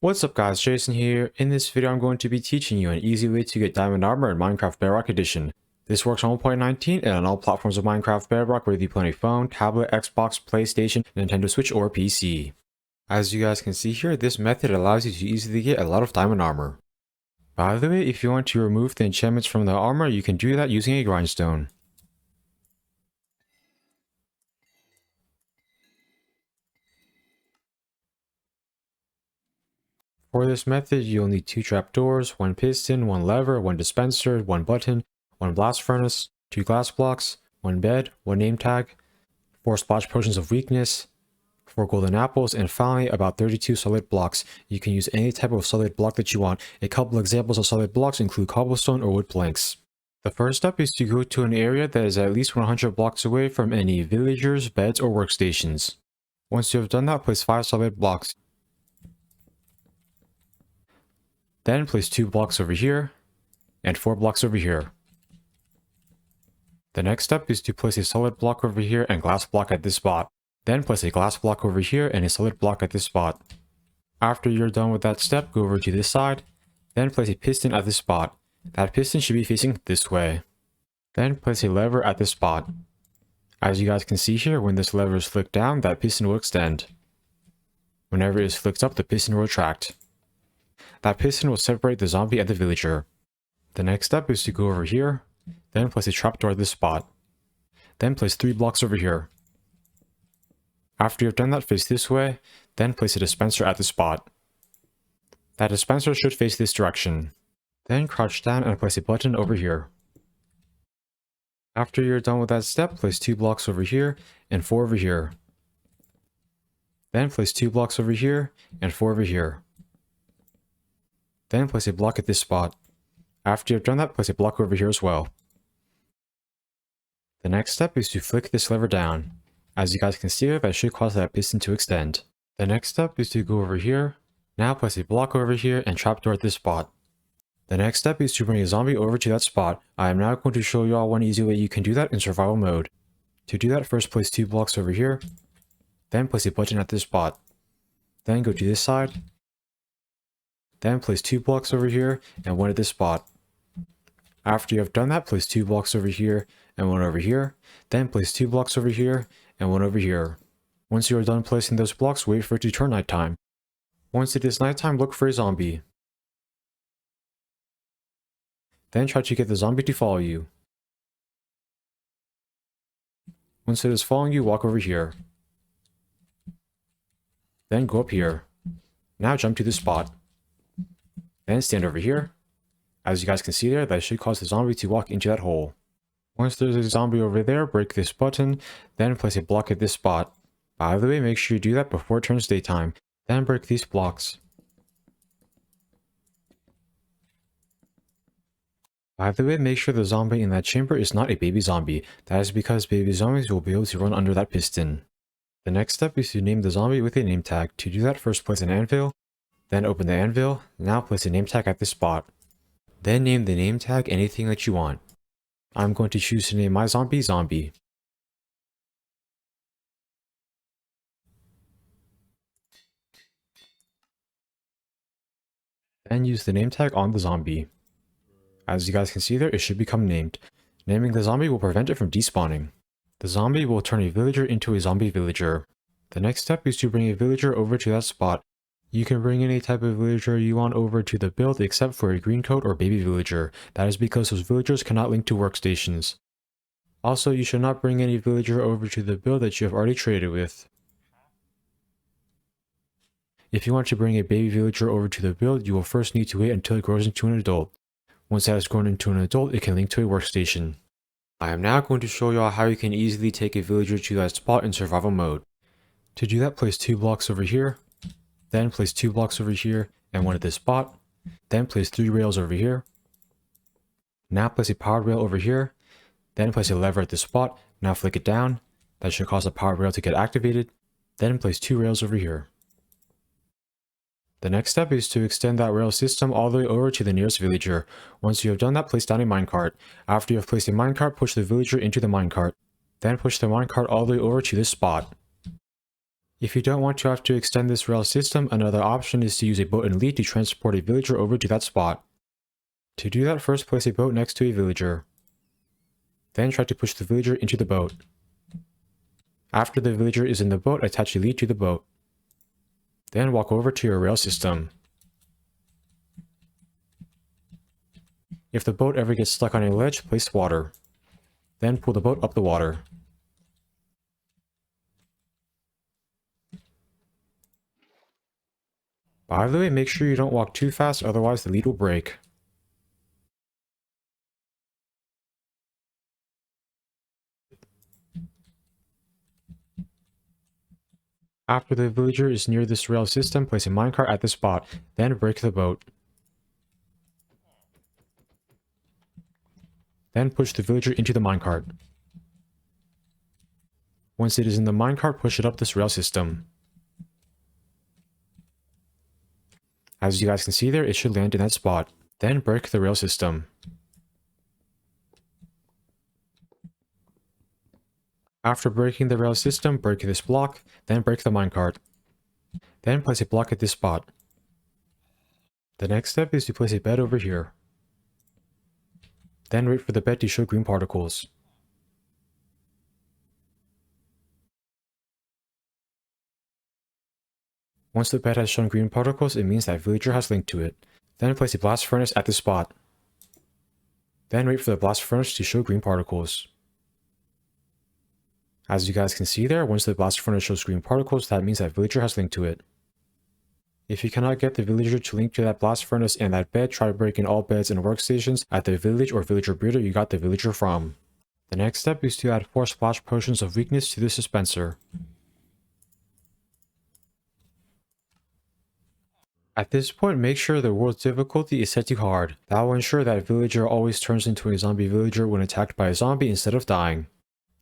What's up guys, Jason here. In this video I'm going to be teaching you an easy way to get diamond armor in Minecraft Bedrock Edition. This works on 1.19 and on all platforms of Minecraft Bedrock, whether you play on a phone, tablet, Xbox, PlayStation, Nintendo Switch, or PC. As you guys can see here, this method allows you to easily get a lot of diamond armor. By the way, if you want to remove the enchantments from the armor, you can do that using a grindstone. For this method, you'll need 2 trapdoors, 1 piston, 1 lever, 1 dispenser, 1 button, 1 blast furnace, 2 glass blocks, 1 bed, 1 name tag, 4 splash potions of weakness, 4 golden apples, and finally about 32 solid blocks. You can use any type of solid block that you want. A couple examples of solid blocks include cobblestone or wood planks. The first step is to go to an area that is at least 100 blocks away from any villagers, beds, or workstations. Once you have done that, place 5 solid blocks. Then place 2 blocks over here, and 4 blocks over here. The next step is to place a solid block over here and glass block at this spot. Then place a glass block over here and a solid block at this spot. After you're done with that step, go over to this side. Then place a piston at this spot. That piston should be facing this way. Then place a lever at this spot. As you guys can see here, when this lever is flicked down, that piston will extend. Whenever it is flicked up, the piston will retract. That piston will separate the zombie and the villager. The next step is to go over here, then place a trapdoor at this spot. Then place 3 blocks over here. After you've done that, face this way, then place a dispenser at the spot. That dispenser should face this direction. Then crouch down and place a button over here. After you're done with that step, place 2 blocks over here and 4 over here. Then place 2 blocks over here and 4 over here. Then place a block at this spot. After you've done that, place a block over here as well. The next step is to flick this lever down. As you guys can see here, that should cause that piston to extend. The next step is to go over here. Now place a block over here and trapdoor at this spot. The next step is to bring a zombie over to that spot. I am now going to show you all one easy way you can do that in survival mode. To do that, first place 2 blocks over here. Then place a button at this spot. Then go to this side. Then place 2 blocks over here and 1 at this spot. After you have done that, place 2 blocks over here and 1 over here. Then place 2 blocks over here and 1 over here. Once you are done placing those blocks, wait for it to turn nighttime. Once it is nighttime, look for a zombie. Then try to get the zombie to follow you. Once it is following you, walk over here. Then go up here. Now jump to this spot. Then stand over here. As you guys can see there, that should cause the zombie to walk into that hole. Once there's a zombie over there, break this button, then place a block at this spot. By the way, make sure you do that before it turns daytime. Then break these blocks. By the way, make sure the zombie in that chamber is not a baby zombie. That is because baby zombies will be able to run under that piston. The next step is to name the zombie with a name tag. To do that, first place an anvil. Then open the anvil. Now place a name tag at this spot. Then name the name tag anything that you want. I'm going to choose to name my zombie Zombie. Then use the name tag on the zombie. As you guys can see there, it should become named. Naming the zombie will prevent it from despawning. The zombie will turn a villager into a zombie villager. The next step is to bring a villager over to that spot. You can bring any type of villager you want over to the build except for a green coat or baby villager. That is because those villagers cannot link to workstations. Also, you should not bring any villager over to the build that you have already traded with. If you want to bring a baby villager over to the build, you will first need to wait until it grows into an adult. Once that has grown into an adult, it can link to a workstation. I am now going to show you all how you can easily take a villager to that spot in survival mode. To do that, place 2 blocks over here. Then place 2 blocks over here and 1 at this spot. Then place 3 rails over here. Now place a powered rail over here. Then place a lever at this spot. Now flick it down. That should cause the powered rail to get activated. Then place 2 rails over here. The next step is to extend that rail system all the way over to the nearest villager. Once you have done that, place down a minecart. After you have placed a minecart, push the villager into the minecart. Then push the minecart all the way over to this spot. If you don't want to have to extend this rail system, another option is to use a boat and lead to transport a villager over to that spot. To do that, first place a boat next to a villager. Then try to push the villager into the boat. After the villager is in the boat, attach a lead to the boat. Then walk over to your rail system. If the boat ever gets stuck on a ledge, place water. Then pull the boat up the water. By the way, make sure you don't walk too fast, otherwise the lead will break. After the villager is near this rail system, place a minecart at this spot, then break the boat. Then push the villager into the minecart. Once it is in the minecart, push it up this rail system. As you guys can see there, it should land in that spot. Then break the rail system. After breaking the rail system, break this block, then break the minecart. Then place a block at this spot. The next step is to place a bed over here. Then wait for the bed to show green particles. Once the bed has shown green particles, it means that villager has linked to it. Then place a blast furnace at this spot. Then wait for the blast furnace to show green particles. As you guys can see there, once the blast furnace shows green particles, that means that villager has linked to it. If you cannot get the villager to link to that blast furnace and that bed, try breaking all beds and workstations at the village or villager breeder you got the villager from. The next step is to add 4 splash potions of weakness to the dispenser. At this point, make sure the world's difficulty is set to hard. That will ensure that villager always turns into a zombie villager when attacked by a zombie instead of dying.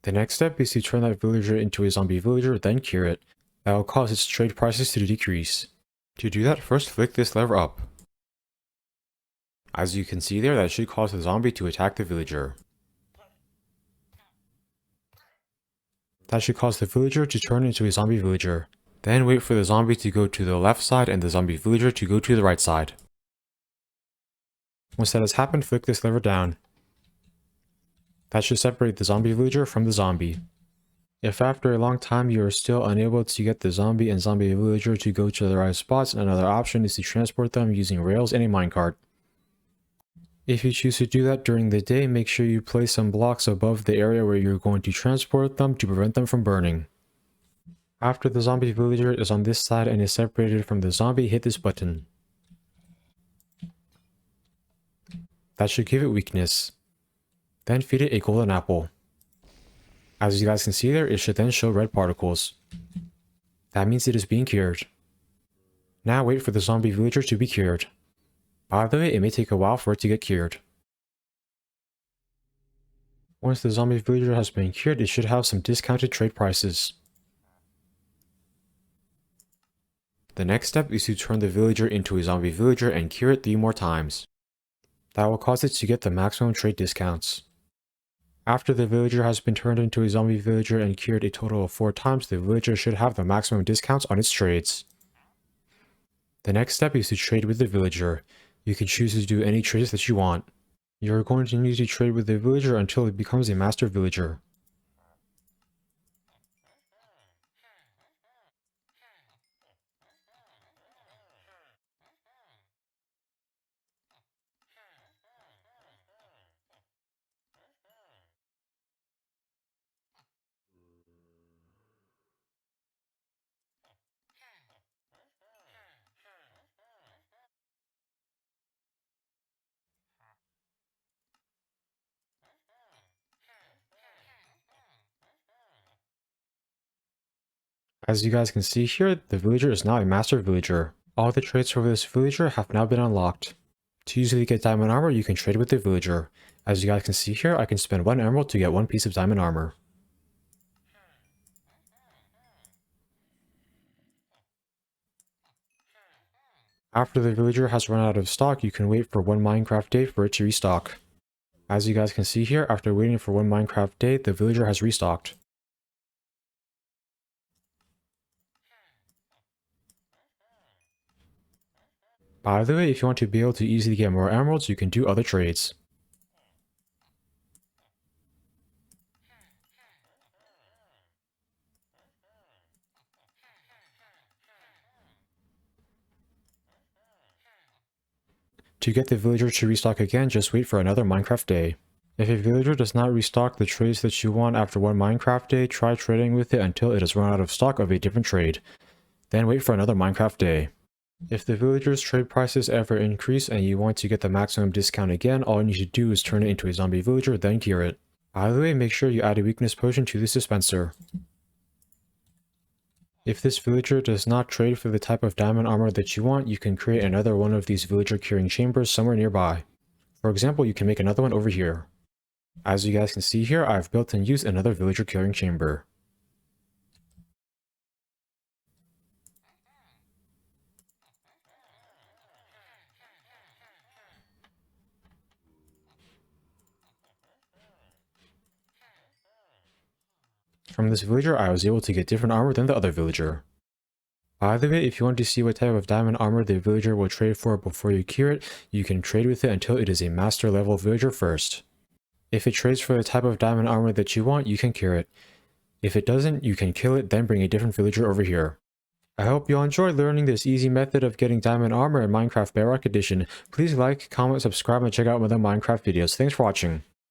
The next step is to turn that villager into a zombie villager, then cure it. That will cause its trade prices to decrease. To do that, first flick this lever up. As you can see there, that should cause the zombie to attack the villager. That should cause the villager to turn into a zombie villager. Then wait for the zombie to go to the left side and the zombie villager to go to the right side. Once that has happened, flick this lever down. That should separate the zombie villager from the zombie. If after a long time you are still unable to get the zombie and zombie villager to go to the right spots, another option is to transport them using rails and a minecart. If you choose to do that during the day, make sure you place some blocks above the area where you're going to transport them to prevent them from burning. After the zombie villager is on this side and is separated from the zombie, hit this button. That should give it weakness. Then feed it a golden apple. As you guys can see there, it should then show red particles. That means it is being cured. Now wait for the zombie villager to be cured. By the way, it may take a while for it to get cured. Once the zombie villager has been cured, it should have some discounted trade prices. The next step is to turn the villager into a zombie villager and cure it 3 more times. That will cause it to get the maximum trade discounts. After the villager has been turned into a zombie villager and cured a total of 4 times, the villager should have the maximum discounts on its trades. The next step is to trade with the villager. You can choose to do any trades that you want. You are going to need to trade with the villager until it becomes a master villager. As you guys can see here, the villager is now a master villager. All the traits for this villager have now been unlocked. To easily get diamond armor, you can trade with the villager. As you guys can see here, I can spend 1 emerald to get 1 piece of diamond armor. After the villager has run out of stock, you can wait for 1 Minecraft day for it to restock. As you guys can see here, after waiting for 1 Minecraft day, the villager has restocked. Either way, if you want to be able to easily get more emeralds, you can do other trades. To get the villager to restock again, just wait for another Minecraft day. If a villager does not restock the trades that you want after one Minecraft day, try trading with it until it has run out of stock of a different trade. Then wait for another Minecraft day. If the villager's trade prices ever increase and you want to get the maximum discount again, all you need to do is turn it into a zombie villager, then gear it. Either way, make sure you add a weakness potion to this dispenser. If this villager does not trade for the type of diamond armor that you want, you can create another one of these villager curing chambers somewhere nearby. For example, you can make another one over here. As you guys can see here, I've built and used another villager curing chamber. From this villager, I was able to get different armor than the other villager. By the way, if you want to see what type of diamond armor the villager will trade for before you cure it, you can trade with it until it is a master level villager first. If it trades for the type of diamond armor that you want, you can cure it. If it doesn't, you can kill it, then bring a different villager over here. I hope you all enjoyed learning this easy method of getting diamond armor in Minecraft Bedrock Edition. Please like, comment, subscribe, and check out my other Minecraft videos. Thanks for watching.